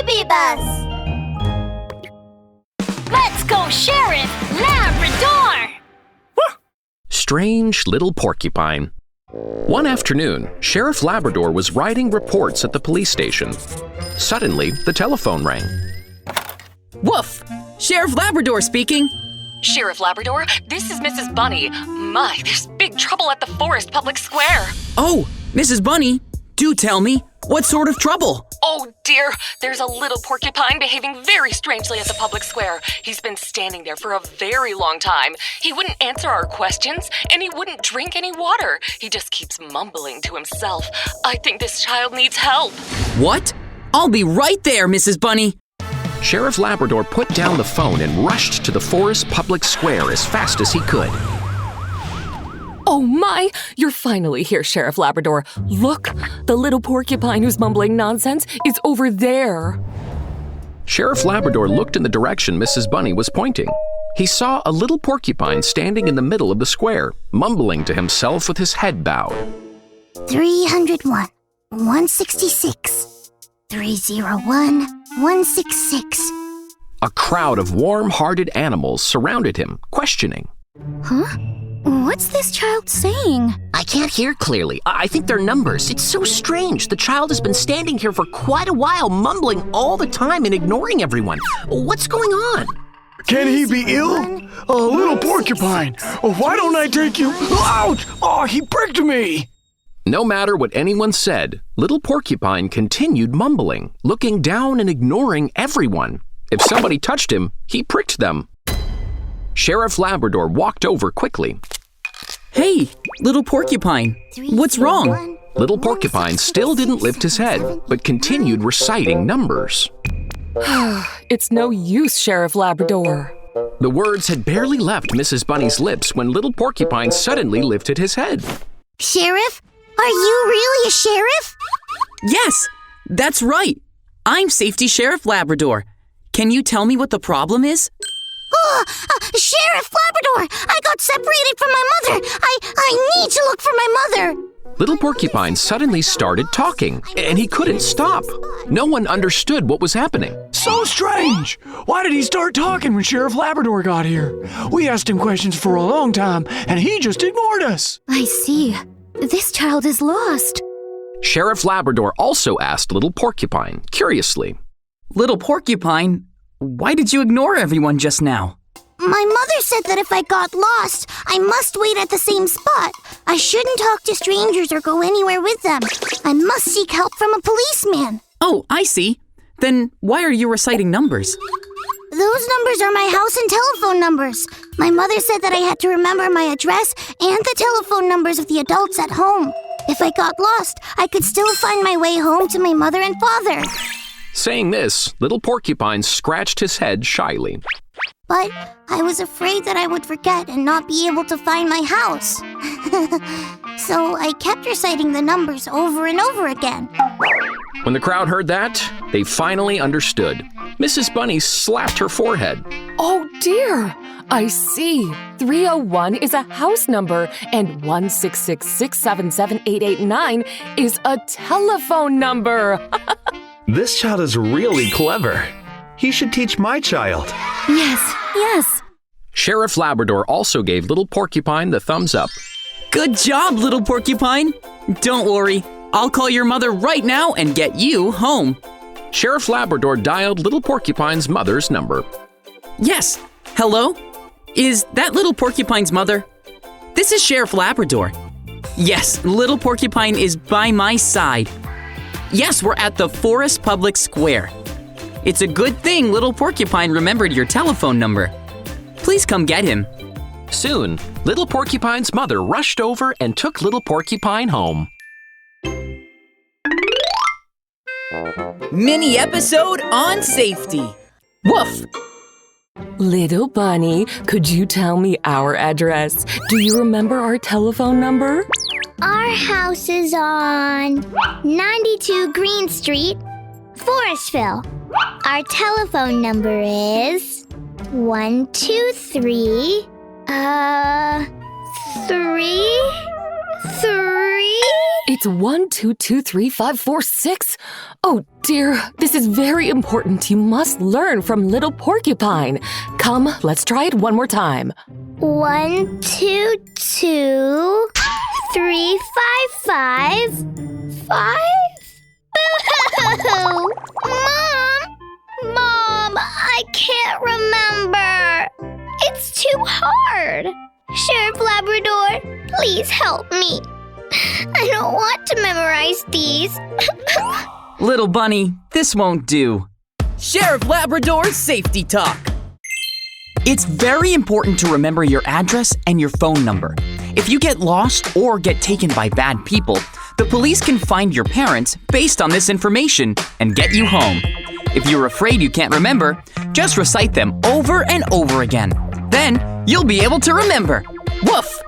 baby bus! Let's go, Sheriff Labrador! Strange little porcupine. One afternoon, Sheriff Labrador was writing reports at the police station. Suddenly, the telephone rang. Woof! Sheriff Labrador speaking. Sheriff Labrador, this is Mrs. Bunny. My, there's big trouble at the Forest Public Square. Oh, Mrs. Bunny, do tell me, what sort of trouble? Oh dear, there's a little porcupine behaving very strangely at the public square. He's been standing there for a very long time. He wouldn't answer our questions, and he wouldn't drink any water. He just keeps mumbling to himself. I think this child needs help. What? I'll be right there, Mrs. Bunny. Sheriff Labrador put down the phone and rushed to the Forest Public Square as fast as he could. Oh my, you're finally here, Sheriff Labrador. Look, the little porcupine who's mumbling nonsense is over there. Sheriff Labrador looked in the direction Mrs. Bunny was pointing. He saw a little porcupine standing in the middle of the square, mumbling to himself with his head bowed. 301, 166, 301, 166. A crowd of warm-hearted animals surrounded him, questioning. Huh? What's this child saying? I can't hear clearly. I think they're numbers. It's so strange. The child has been standing here for quite a while, mumbling all the time and ignoring everyone. What's going on? Can he be ill? A little porcupine. Why don't I take you? Ouch! Oh, he pricked me! No matter what anyone said, little porcupine continued mumbling, looking down and ignoring everyone. If somebody touched him, he pricked them. Sheriff Labrador walked over quickly. Hey, little porcupine, what's wrong? Little porcupine still didn't lift his head, but continued reciting numbers. It's no use, Sheriff Labrador. The words had barely left Mrs. Bunny's lips when little porcupine suddenly lifted his head. Sheriff? Are you really a sheriff? Yes, that's right. I'm Safety Sheriff Labrador. Can you tell me what the problem is? Oh, Sheriff Labrador! I got separated from my mother! I need to look for my mother! Little porcupine suddenly started talking, and he couldn't stop. No one understood what was happening. So strange! Why did he start talking when Sheriff Labrador got here? We asked him questions for a long time, and he just ignored us. I see. This child is lost. Sheriff Labrador also asked little porcupine, curiously. Little porcupine, why did you ignore everyone just now? My mother said that if I got lost, I must wait at the same spot. I shouldn't talk to strangers or go anywhere with them. I must seek help from a policeman. Oh, I see. Then why are you reciting numbers? Those numbers are my house and telephone numbers. My mother said that I had to remember my address and the telephone numbers of the adults at home. If I got lost, I could still find my way home to my mother and father. Saying this, little porcupine scratched his head shyly. But I was afraid that I would forget and not be able to find my house. So I kept reciting the numbers over and over again. When the crowd heard that, they finally understood. Mrs. Bunny slapped her forehead. Oh dear, I see. 301 is a house number, and 166677889 is a telephone number. This child is really clever. He should teach my child. Yes. Sheriff Labrador also gave little porcupine the thumbs up. Good job, little porcupine. Don't worry, I'll call your mother right now and get you home. Sheriff Labrador dialed little porcupine's mother's number. Yes, hello? Is that little porcupine's mother? This is Sheriff Labrador. Yes, little porcupine is by my side. Yes, we're at the Forest Public Square. It's a good thing little porcupine remembered your telephone number. Please come get him. Soon, little porcupine's mother rushed over and took little porcupine home. Mini episode on safety. Woof! Little Bunny, could you tell me our address? Do you remember our telephone number? Our house is on 92 Green Street, Forestville. Our telephone number is 123 3 3? It's 1, 2, 2, 3, 5, 4, 6. Oh dear, this is very important. You must learn from Little Porcupine. Come, let's try it one more time. 1, 2, 2, 3, 5, 5. 5? Boo-hoo! Mom, I can't remember. It's too hard. Sheriff Labrador, please help me. I don't want to memorize these. Little bunny, this won't do. Sheriff Labrador's Safety Talk. It's very important to remember your address and your phone number. If you get lost or get taken by bad people, the police can find your parents based on this information and get you home. If you're afraid you can't remember, just recite them over and over again. Then you'll be able to remember. Woof!